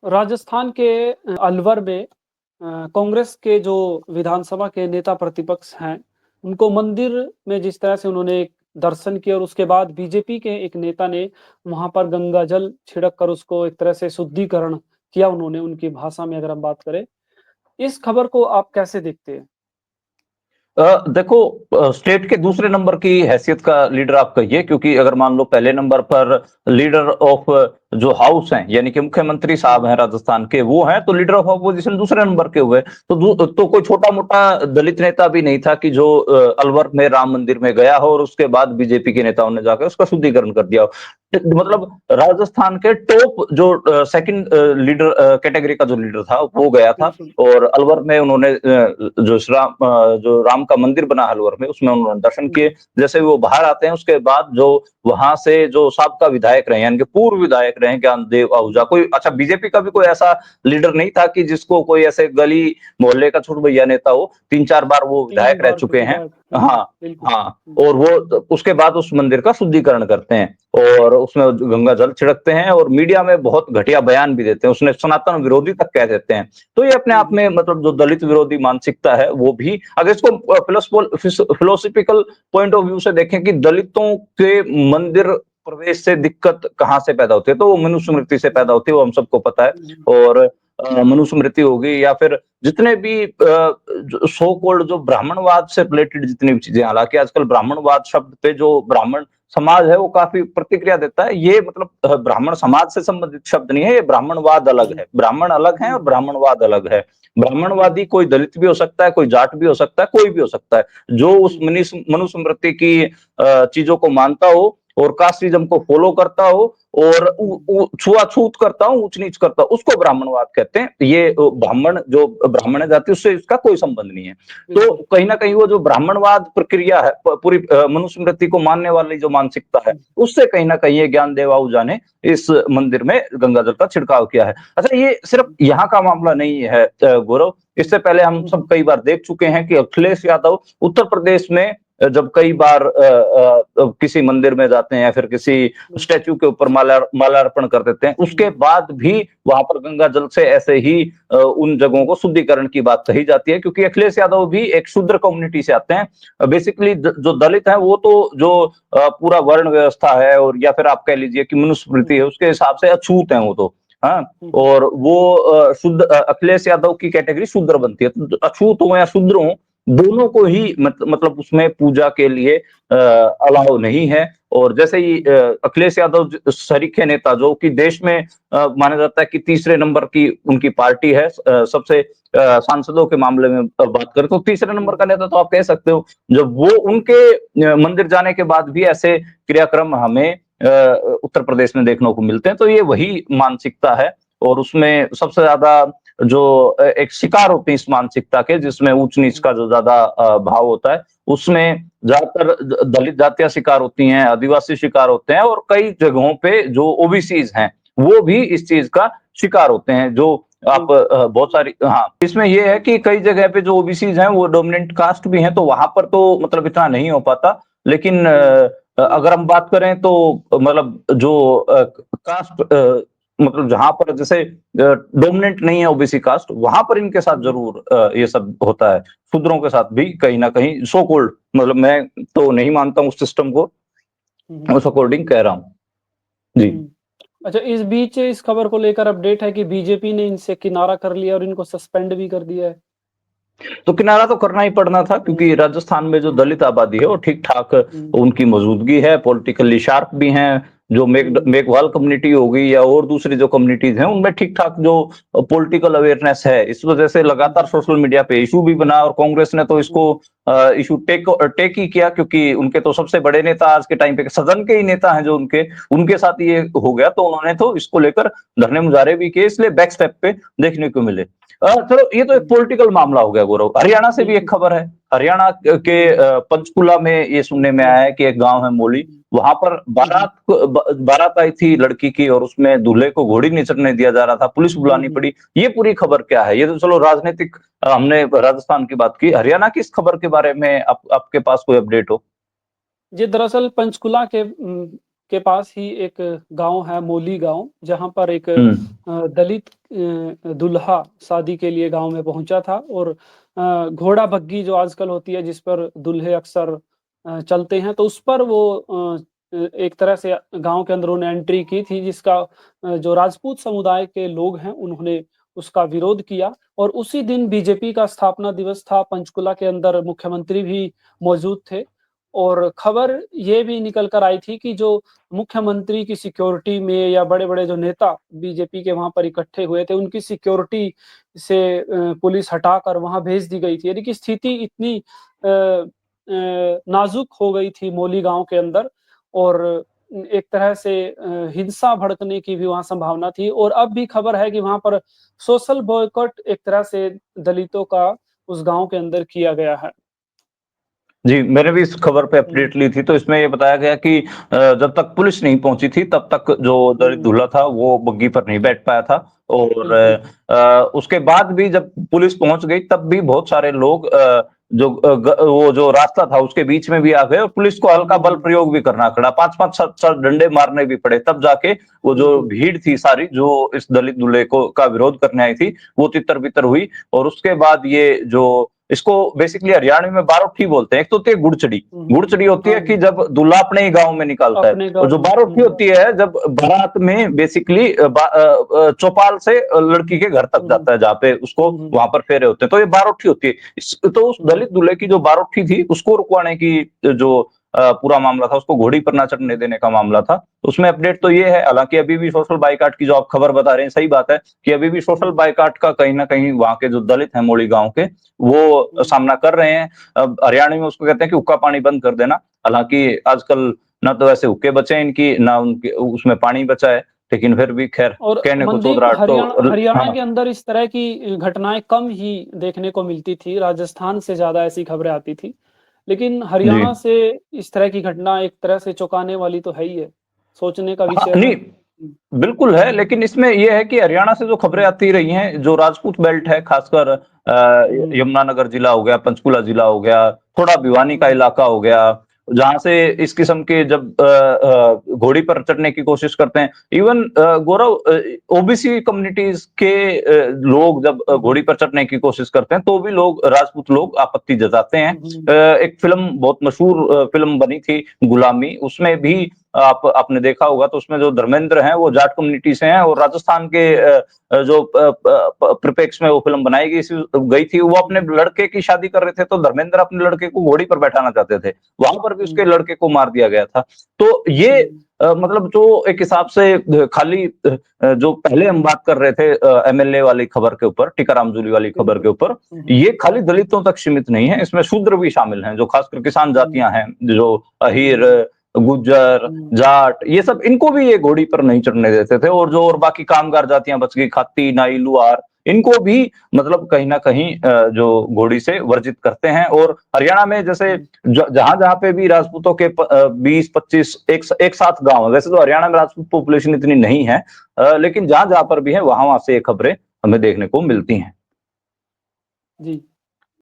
राजस्थान के अलवर में कांग्रेस के जो विधानसभा के नेता प्रतिपक्ष हैं, उनको मंदिर में जिस तरह से उन्होंने एक दर्शन किया और उसके बाद बीजेपी के एक नेता ने वहाँ पर गंगा जल छिड़क कर उसको एक तरह से शुद्धिकरण किया उन्होंने उनकी भाषा में अगर हम बात करें। इस खबर को आप कैसे देखते हैं? देखो, स्टेट के दूसरे नंबर की हैसियत का लीडर आप कहिए, क्योंकि अगर मान लो पहले नंबर पर लीडर ऑफ जो हाउस हैं, यानी कि मुख्यमंत्री साहब हुँ, हैं राजस्थान के, वो हैं, तो लीडर ऑफ अपोजिशन दूसरे नंबर के हुए। तो कोई छोटा मोटा दलित नेता भी नहीं था कि जो अलवर में राम मंदिर में गया हो और उसके बाद बीजेपी के नेताओं ने जाकर उसका शुद्धिकरण कर दिया हो। मतलब राजस्थान के टॉप जो सेकंड लीडर कैटेगरी का जो लीडर था वो गया था, बिल्कुल। और अलवर में उन्होंने जो राम का मंदिर बना अलवर में, उसमें उन्होंने दर्शन हुँ, किए। जैसे वो बाहर आते हैं, उसके बाद जो वहां से जो साबका विधायक रहे, यानी कि पूर्व विधायक रहे ज्ञानदेव आहूजा, हुँ, कोई अच्छा बीजेपी का भी कोई ऐसा लीडर नहीं था कि जिसको कोई ऐसे गली मोहल्ले का छुट भैया नेता हो। 3-4 बार वो 3 विधायक रह बार के चुके हैं। विधायक। हाँ, बिल्कुल। हाँ। हुँ, और वो उसके बाद उस मंदिर का शुद्धिकरण करते हैं और उसमें गंगा जल छिड़कते हैं और मीडिया में बहुत घटिया बयान भी देते हैं, उसने सनातन विरोधी तक कह देते हैं। तो ये अपने हुँ, आप हुँ, में मतलब जो दलित विरोधी मानसिकता है, वो भी अगर इसको फिलोसफिकल पॉइंट ऑफ व्यू से देखें कि दलितों के मंदिर प्रवेश से दिक्कत कहाँ से पैदा होती है, तो वो मनुस्मृति से पैदा होती है, वो हम सबको पता है। हुँ, और मनुस्मृति होगी या फिर जितने भी सो कॉल्ड जो ब्राह्मणवाद से रिलेटेड जितनी भी चीजें, हालांकि आजकल ब्राह्मणवाद शब्द पे जो ब्राह्मण समाज है वो काफी प्रतिक्रिया देता है। ये मतलब ब्राह्मण समाज से संबंधित शब्द नहीं है, ये ब्राह्मणवाद अलग हुँ, है, ब्राह्मण अलग है हुँ, और ब्राह्मणवाद अलग है। हुँ, ब्राह्मणवादी कोई दलित भी हो सकता है, कोई जाट भी हो सकता है, कोई भी हो सकता है, जो उस हुँ, मनुस्मृति की चीजों को मानता हो और कास्टिज्म को फॉलो करता हो और हुँ, छुआछूत करता हो, ऊंच नीच करता हो, उसको ब्राह्मणवाद कहते हैं। ये ब्राह्मण जो ब्राह्मण है जाति, उससे इसका कोई संबंध नहीं है। तो बिल्कुल। कहीं ना कहीं वो जो ब्राह्मणवाद प्रक्रिया है, पूरी मनुस्मृति को मानने वाली जो मानसिकता है, हुँ, उससे कहीं ना कहीं ये ज्ञानदेव आहूजा ने इस मंदिर में गंगा जल का छिड़काव किया है। अच्छा, ये सिर्फ हुँ, यहाँ का मामला नहीं है गौरव, इससे पहले हम हुँ, सब कई बार देख चुके हैं कि अखिलेश यादव उत्तर प्रदेश में जब कई बार किसी मंदिर में जाते हैं या फिर किसी हुँ, स्टैच्यू के ऊपर मालार्पण कर देते हैं, उसके हुँ, बाद भी वहां पर गंगा जल से ऐसे ही उन जगहों को शुद्धिकरण की बात कही जाती है, क्योंकि अखिलेश यादव भी एक शूद्र कम्युनिटी से आते हैं। बेसिकली जो दलित है वो तो जो पूरा वर्ण व्यवस्था है और या फिर आप कह लीजिए कि मनुस्मृति हुँ, है, उसके हिसाब से अछूत है वो तो। हाँ। हुँ, और वो अखिलेश यादव की कैटेगरी शूद्र बनती है, तो अछूत हो या शूद्र हो, दोनों को ही मतलब उसमें पूजा के लिए अलाउ नहीं है। और जैसे ही हुँ, अखिलेश यादव सरीखे नेता, जो कि देश में माना जाता है कि तीसरे नंबर की उनकी पार्टी है, सबसे सांसदों के मामले में बात करें तो तीसरे नंबर का हुँ, नेता तो आप कह सकते हो। जब वो उनके मंदिर जाने के बाद भी ऐसे क्रियाक्रम हमें उत्तर प्रदेश में देखने को मिलते हैं, तो ये वही मानसिकता है। और उसमें सबसे ज्यादा जो एक शिकार होते हैं इस मानसिकता के, जिसमें ऊंच नीच हुँ, का जो ज्यादा भाव होता है, उसमें ज्यादातर दलित जातियां शिकार होती हैं, आदिवासी शिकार होते हैं, और कई जगहों पे जो ओबीसीज हैं वो भी इस चीज का शिकार होते हैं। जो आप बिल्कुल। बहुत सारी, हाँ, इसमें ये है कि कई जगह पे जो ओबीसीज हैं वो डोमिनेंट कास्ट भी हैं, तो वहां पर तो मतलब इतना नहीं हो पाता। लेकिन हुँ, अगर हम बात करें तो मतलब जो कास्ट मतलब जहां पर जैसे डोमिनेंट नहीं है ओबीसी कास्ट, वहां पर इनके साथ हुँ, जरूर ये सब होता है। शूद्रों के साथ भी कहीं ना कहीं सो कोल्ड, मतलब मैं तो नहीं मानता हूँ उस सिस्टम को, हुँ, उस अकॉर्डिंग कह रहा हूँ। जी। हुँ। अच्छा, इस बीच इस खबर को लेकर अपडेट है कि बीजेपी ने इनसे किनारा कर लिया और इनको सस्पेंड भी कर दिया है। तो किनारा तो करना ही पड़ना था, क्योंकि हुँ, राजस्थान में जो हुँ, दलित आबादी है वो ठीक ठाक हुँ, उनकी मौजूदगी है, पॉलिटिकली शार्प भी हैं। जो हुँ, मेघवाल कम्युनिटी होगी या और दूसरी जो कम्युनिटीज हैं, उनमें ठीक ठाक जो पॉलिटिकल अवेयरनेस है, इस वजह से हुँ, लगातार सोशल मीडिया पे इशू भी बना, और कांग्रेस ने तो इसको हुँ, इशू टेक ही किया, क्योंकि उनके तो सबसे बड़े नेता आज के टाइम पे सदन के ही नेता हैं जो उनके उनके साथ ये हो गया, तो उन्होंने तो इसको लेकर धरने मुजाहरे भी किए, इसलिए बैक स्टेप पे देखने को मिले। चलो, ये तो एक हुँ, पॉलिटिकल मामला हो गया गौरव। हरियाणा से भी एक बिल्कुल। खबर है। हरियाणा के हुँ, पंचकुला में ये सुनने में हुँ, आया है कि एक गांव है मोली, हुँ, वहां पर हुँ, हुँ, बारात आई थी लड़की की, और उसमें दूल्हे को घोड़ी नहीं चढ़ने दिया जा रहा था, पुलिस हुँ, बुलानी हुँ। पड़ी। ये पूरी खबर क्या है? ये तो चलो राजनीतिक, हमने राजस्थान की बात की, हरियाणा की इस खबर के बारे में आपके पास कोई अपडेट हो? ये दरअसल पंचकुला के पास ही एक गाँव है मोली गाँव, जहाँ पर एक हम्म। दलित दूल्हा शादी के लिए गाँव में पहुँचा था और घोड़ा बग्गी जो आजकल होती है जिस पर दूल्हे अक्सर चलते हैं, तो उस पर वो एक तरह से गाँव के अंदर उन्होंने एंट्री की थी जिसका जो राजपूत समुदाय के लोग हैं उन्होंने उसका विरोध किया और उसी दिन बीजेपी का स्थापना दिवस था। पंचकुला के अंदर मुख्यमंत्री भी मौजूद थे और खबर ये भी निकल कर आई थी कि जो मुख्यमंत्री की सिक्योरिटी में या बड़े-बड़े जो नेता बीजेपी के वहाँ पर इकट्ठे हुए थे, उनकी सिक्योरिटी से पुलिस हटाकर वहाँ भेज दी गई थी। यानी कि स्थिति इतनी नाज़ुक हो गई थी मौली गाँव के अंदर और एक तरह से हिंसा भड़कने की भी वहाँ संभावना थी और अब भी खबर है कि वहाँ पर सोशल बॉयकॉट एक तरह से दलितों का उस गाँव के अंदर किया गया है। जी, मैंने भी इस खबर पे हुँ, अपडेट ली थी, तो इसमें ये बताया गया कि जब तक पुलिस नहीं पहुँची थी, तब तक जो दलित हुँ, दूल्हा था, वो बग्गी पर नहीं बैठ पाया था और बिल्कुल। उसके बाद भी जब पुलिस पहुँच गई, तब भी बहुत सारे लोग वो जो रास्ता था, उसके बीच में भी आ गए और पुलिस को हल्का बल हुँ, प्रयोग भी करना पड़ा। 5-5 7-7 डंडे मारने भी पड़े, तब जाके वो जो बिल्कुल। भीड़ थी सारी, जो इस दलित दूल्हे को का विरोध करने आई थी, वो तितर-बितर हुई और उसके बाद ये जो इसको बेसिकली हरियाणवी में बारोठी बोलते हैं। एक तो होती है गुड़चड़ी। हुँ, गुड़चड़ी होती है हाँ, कि जब दूल्हा अपने ही गाँव में निकालता है अपने और गाँव जो में। बारोठी होती है जब बारात में बेसिकली चौपाल से लड़की के घर तक हुँ, हुँ, जाता है जहाँ पे उसको हुँ, हुँ, वहाँ पर फेरे होते हैं। तो ये बारोठी होती है। तो उस हुँ, दलित दूल्हे की जो बारोठी थी उसको रुकवाने की जो पूरा मामला था, उसको घोड़ी पर ना चढ़ने देने का मामला था। उसमें अपडेट तो ये है, हालाँकि अभी भी सोशल बायकॉट की जो आप खबर बता रहे हैं, सही बात है कि अभी भी सोशल हुँ, बायकॉट का कहीं न कहीं वहाँ के जो दलित हैं मोड़ी गाँव के, वो हुँ, सामना कर रहे हैं। अब हरियाणवी में उसको कहते हैं कि हुक्का पानी बंद कर देना। हालाँकि आजकल ना तो ऐसे हुक्के बचे हैं इनकी, ना उनके उसमें पानी बचा है, लेकिन फिर भी खैर और कहने को मनदीप चौधराहट तो हरियाणा हाँ, के अंदर इस तरह की घटनाएँ कम ही देखने को मिलती थी, राजस्थान से ज़्यादा ऐसी खबरें आती थी। लेकिन जी। हरियाणा से इस तरह की घटना एक तरह से चौंकाने वाली तो है ही है, सोचने का हाँ, विषय है। नहीं हुँ, बिल्कुल है, लेकिन इसमें ये है कि हरियाणा से जो खबरें हुँ, आती रही हैं, जो राजपूत बेल्ट है, खासकर हुँ, यमुनानगर जिला हो गया, पंचकुला जिला हो गया, थोड़ा भिवानी का हुँ, इलाका हो गया, जहाँ से इस किस्म के जब घोड़ी पर चढ़ने की कोशिश करते हैं, इवन गौरव ओबीसी कम्युनिटीज़ के लोग जब हुँ, घोड़ी पर चढ़ने की कोशिश करते हैं, तो भी लोग राजपूत लोग आपत्ति जताते हैं। हुँ, हुँ, एक फ़िल्म बहुत मशहूर फ़िल्म बनी थी, गुलामी, उसमें भी आपने देखा होगा तो उसमें जो धर्मेंद्र हैं वो जाट कम्युनिटी से हैं और राजस्थान के जो परिप्रेक्ष्य में वो फ़िल्म बनाई गई थी, वो अपने हुँ, लड़के की शादी कर रहे थे, तो धर्मेंद्र अपने लड़के को घोड़ी पर बैठाना चाहते थे। वहाँ पर भी हुँ, उसके लड़के को मार दिया गया था। तो ये हुँ, मतलब जो एक हिसाब से खाली जो पहले हम बात कर रहे थे एमएलए वाली खबर के ऊपर, टीकाराम जूली वाली खबर बिल्कुल। के ऊपर, हुँ, हुँ, ये खाली दलितों तक सीमित नहीं है, इसमें शूद्र भी शामिल हैं, जो खासकर किसान हुँ, जातियाँ हैं, जो अहीर, हुँ, गुज्जर, हुँ, जाट, ये सब इनको भी ये घोड़ी पर नहीं चढ़ने देते थे और जो और बाकी कामगार जातियाँ बच गई, खाती, नाई, लुहार, इनको भी मतलब कहीं न कहीं जो घोड़ी से वर्जित करते हैं और हरियाणा में जैसे हुँ, जहाँ-जहाँ पे भी राजपूतों के 20-25 एक साथ गाँव है, वैसे तो हरियाणा में राजपूत पॉपुलेशन इतनी नहीं है लेकिन जहाँ-जहाँ पर भी है, वहाँ-वहाँ से ये खबरें हमें देखने को मिलती हैं। जी।